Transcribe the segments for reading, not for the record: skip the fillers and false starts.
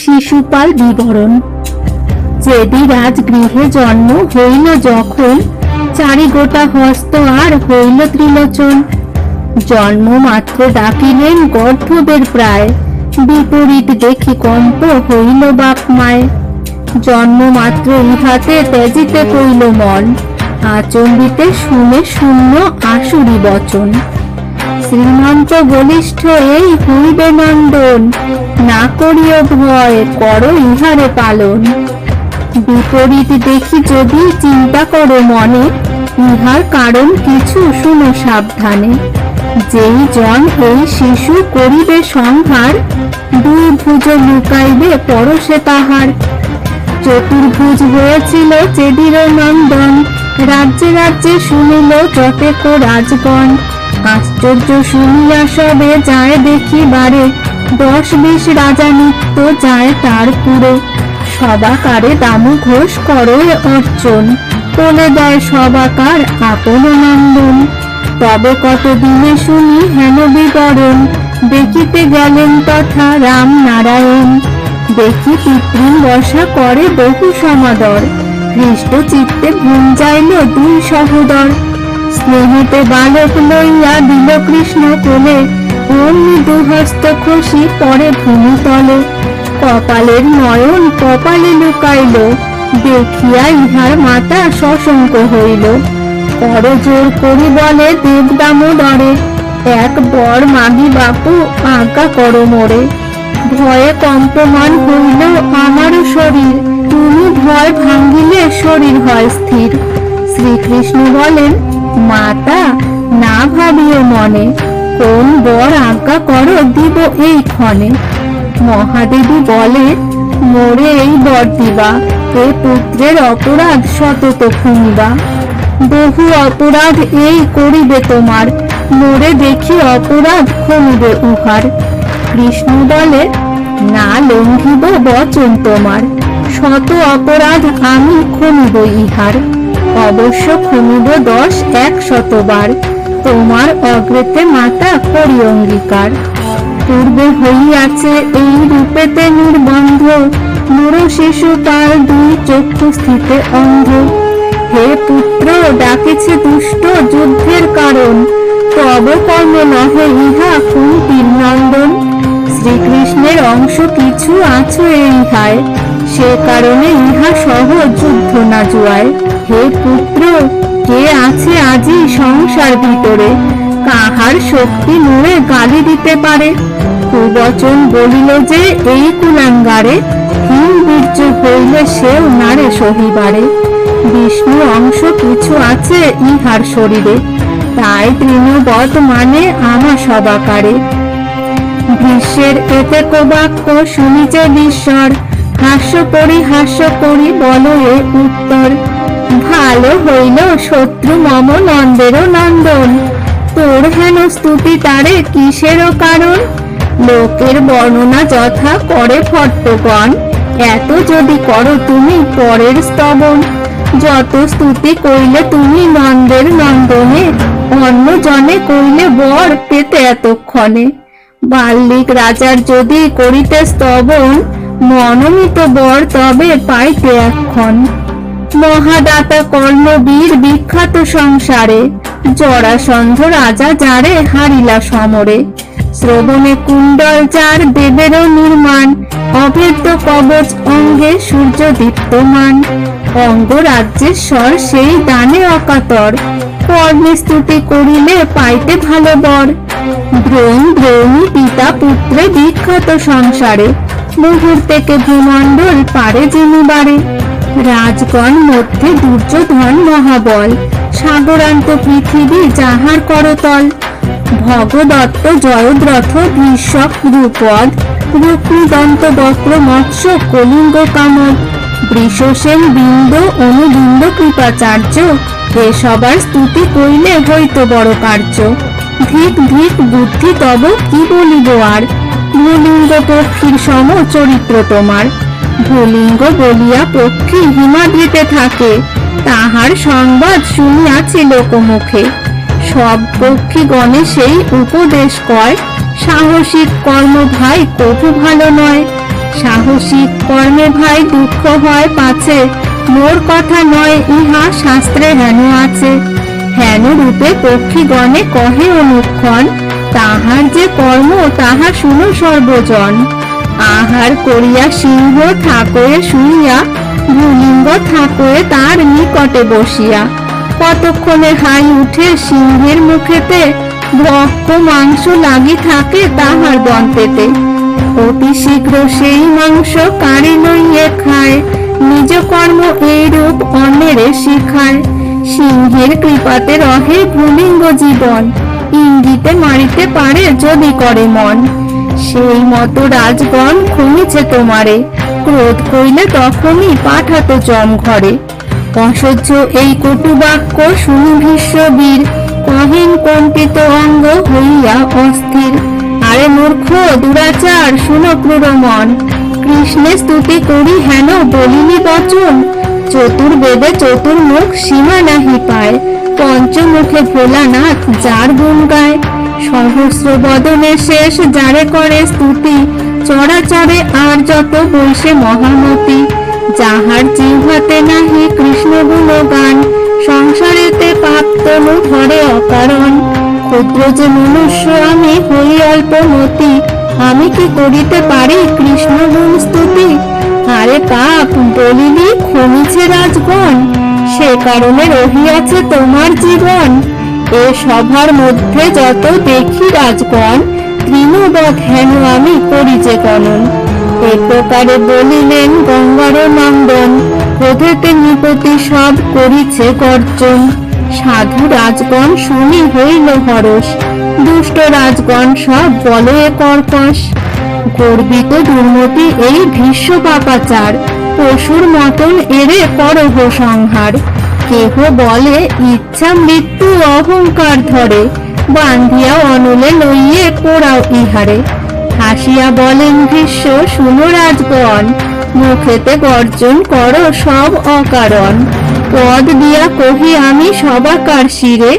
শিশুপাল বিবরণ। চেদি রাজগৃহে জন্ম হইল যখন, চারি গোটা হস্ত আর হইল ত্রিলোচন। জন্ম মাত্র ডাকিলেন গর্ভবের প্রায়, বিপরীত দেখি কম্প হইল বাপ মায়। জন্ম মাত্র ইহাতে তেজিতে কইল মন, আচম্বিতে শুনে শূন্য আসুরি বচন। শ্রীমন্ত বলিষ্ঠ এই হইবে নন্দন, না করিও ভয় করো ইহারে পালন। বিপরীত দেখি যদি চিন্তা করো মনে, ইহার কারণ কিছু শুনো সাবধানে। যেই জন এই শিশু করিবে সংহার, দুই ভুজ লুকাইবে পরশে তাহার। চতুর্ভুজ হয়েছিল চেদির নন্দন, রাজ্যে রাজ্যে শুনিল যতেক রাজগণ। আশ্চর্য শুনিয়া সবে যায় দেখিবারে, 10-20 রাজা নিত্য যায় তার পুরে। সবাকারে দামু ঘোষ করো অর্চন, তোলে দেয় সবাকার আপন নন্দন। তবে কত দিনে শুনি হেন বিবরণ, দেখিতে গেলেন তথা রাম নারায়ণ। দেখি পিতৃ বর্ষা করে বহু সমাদর, হৃষ্ট চিত্তে ঘুম যাইল দুই সহোদর। স্নেহেতে বালক লইয়া দিল কৃষ্ণ কোলে, অমনি দুহস্ত খসি পরে ভূমিতলে। কপালের নয়ন কপালে লুকাইল, দেখিয়া ইহার মাতা সশঙ্ক হইল। করজোর করি বলে দেব দামোদরে, এক বর মাগি বাপু আজ্ঞা করো মোরে। ভয়ে কম্পমান হইল আমারও শরীর, তুমি ভয় ভাঙ্গিলে শরীর হয় স্থির। শ্রীকৃষ্ণ বলেন, মাতা না ভাবিও মনে, কোন বর আজ্ঞা করো দিব এই ক্ষণে। মহাদেবী বলে, মোরে এই বর দিবা, এ পুত্রের অপরাধ সতত ক্ষমিবা। বহু অপরাধ এই করিবে তোমার, মোরে দেখি অপরাধ ক্ষমিবে উহার। কৃষ্ণ বলে, না লঙ্ঘিব বচন তোমার, শত অপরাধ আমি ক্ষমিব ইহার। অবশ্য ক্ষমিব 10-100 বার, তোমার অগ্রেতে মাতা করি অঙ্গীকার। পূর্বে হইয়াছে এই রূপেতে নির্বন্ধ, নর শিশু তার দুই চক্ষু স্থিতে অন্ধ। হে পুত্র ডাকেছে দুষ্ট যুদ্ধের কারণ, তব কর্মে নহে ইহা কুন্তীর নন্দন। শ্রীকৃষ্ণের অংশ কিছু আছো ইহায়, সে কারণে ইহা সহ যুদ্ধ না জুয়ায়। হে পুত্র, কে আছে আজি সংসার ভিতরে, কাহার শক্তি মোরে গালি দিতে পারে। কুবচন বলিল যে এই কুলাঙ্গারে, হীন বীর্য হইলে সেও নারে সহিবারে। বিষ্ণু অংশ কিছু আছে ইহার শরীরে, তাই তৃণবধ মানে আমা সবাকারে। ভীষ্মের এতে বাক্য শুনিছে বিশ্বর, হাস্য করি বলো এ উত্তর। ভালো হইল শত্রু মম নন্দেরও নন্দন, তোর হেন স্তুতি তারে কিসেরও কারণ। লোকের বর্ণনা যথা করে ভট্টগণ, এত যদি করো তুমি পরের স্তবন। যত স্তুতি কইলে তুমি নন্দের নন্দনে, অন্য জনে কইলে বর পেতে এতক্ষণে। বাল্মিক রাজার যদি করিতে স্তবন, মনোনীত বর তবে পাইতে এক্ষণ। মহাদাতা কর্ণবীর বিখ্যাত সংসারে, জরাসন্ধ রাজা যারে হারিলা সমরে। শ্রবণে কুণ্ডল যার দেবেরও নির্মাণ, অভেদ্য কবচ অঙ্গে সূর্য দীপ্তমান। অঙ্গ রাজ্যেশ্বর সেই দানে অকাতর, কর্মে স্তুতি করিলে পাইতে ভালো বর। দ্রৌণী পিতা পুত্রে বিখ্যাত সংসারে, মুহূর্তেকে ভূমণ্ডল পারে জিনিবারে। রাজগণ মধ্যে দুর্যোধন মহাবল, সাগরান্ত পৃথিবী যাহার করতল। ভগদত্ত জয়দ্রথ ভীষ্মক দ্রুপদ, রুক্মিদন্ত বক্র মৎস্য কলিঙ্গ কামদ। বৃষসেন বিন্দ অনুবিন্দ কৃপাচার্য, এ সবার স্তুতি কইলে হইত বড় কার্য। ধিক ধিক বুদ্ধি তব কি বলিব আর, ভূলিঙ্গ পক্ষীর সম চরিত্র তোমার। ভূলিঙ্গ বলিয়া পক্ষী হিমাদ্রিতে থাকে, তাহার সংবাদ শুনিয়াছি লোকমুখে। সব পক্ষী গণে সেই উপদেশ কয়, সাহসিক কর্ম ভাই কভু ভালো নয়। সাহসী কর্মে ভাই দুঃখ হয় পাছে, মোর কথা নয় ইহা শাস্ত্রে হেন আছে। হেন রূপে পক্ষীগণে কহে অনুক্ষণ, তাহার যে কর্ম তাহা শুনো সর্বজন। আহার করিয়া সিংহ থাকয়ে শুইয়া, ভূলিঙ্গ থাকয়ে তার নিকটে বসিয়া। কতক্ষণে হাই উঠে সিংহের মুখেতে, ভক্ষ মাংস লাগি থাকে তাহার দন্তেতে। অতি শীঘ্র সেই মাংস কাড়ি লইয়ে খায়, নিজ কর্ম এইরূপ অন্যেরে শিখায়। সিংহের কৃপাতে রহে ভূলিঙ্গ জীবন, ইঙ্গিতে মারিতে পারে যদি করে মন। সেই মতো রাজগণ খুঁজেছে তোমারে, ক্রোধ কইলে তখনই পাঠাতো জম ঘরে। অসহ্য এই কটু বাক্য শুনি ভীষ্মবীর, কহেন কম্পিত অঙ্গ হইয়া অস্থির। আরে মূর্খ দুরাচার শুনো ক্রূর মন, কৃষ্ণে স্তুতি করি হেন বলিনি বচন। চতুর্বেদে চতুর্মুখ সীমা নাহি পায়, পঞ্চমুখে ভোলানাথ যার গুণ গায়। সহস্র বদনে শেষ যারে করে স্তুতি, চরাচরে আর যত বৈশে মহামতি। যাহার জিহ্বাতে নাহি কৃষ্ণ গুণগান, সংসারেতে পাপ তনু ধরে অকারণ। ক্ষুদ্র যে মনুষ্য আমি হই অল্পমতি, আমি কি করিতে পারি কৃষ্ণ গুণ স্তুতি। আরে পাপ বলিলি ক্ষমিছে রাজগণ, সে কারণে রহিয়াছে তোমার জীবন। এ সভার মধ্যে যত দেখি রাজগণ, তৃণবৎ হেন আমি করি যে গণন। এ প্রকারে বলিলেন গঙ্গার নন্দন, ক্রোধেতে নৃপতি সব করিছে গর্জন। সাধু রাজগণ শুনি হইল হরস, দুষ্ট রাজগণ সব বলে কর্কশ। গর্বিত দুর্মতি এই ভীষ্ম পাপাচার, পশুর মতন এরে করহ সংহার। কেহ বলে ইচ্ছা মৃত্যু অহংকার ধরে, বান্ধিয়া অনলে লইয়ে পোড়াও ইহারে। হাসিয়া বলেন ভীষ্ম শুনো রাজগণ, মুখেতে গর্জন করো সব অকারণ। পদ দিয়া কহি আমি সবাকার শিরে,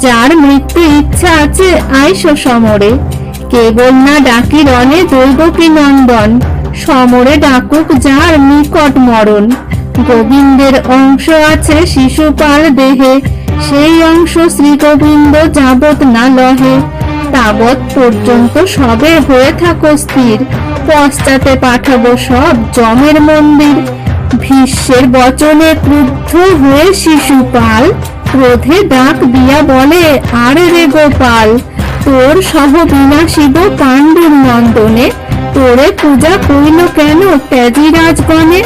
যার মৃত্যু ইচ্ছা আছে আইসো সমরে। কেবল না ডাকি রণে দৈবকী নন্দন, সমরে ডাকুক যার নিকট মরণ। গোবিন্দের অংশ আছে শিশুপাল দেহে, সেই অংশ শ্রী গোবিন্দ যাবৎ না লহে। তাবৎ পর্যন্ত সবে হয়ে থাকো স্থির, পশ্চাতে পাঠাবো সব যমের মন্দির। ভীষ্মের বচনে ক্রুদ্ধ হয়ে শিশুপাল, ক্রোধে ডাক দিয়া বলে আরে রে গোপাল। তোর সহ বিনাশিব পাণ্ডুর নন্দনে, তোরে পূজা কইল কেন ত্যাজি রাজগণে।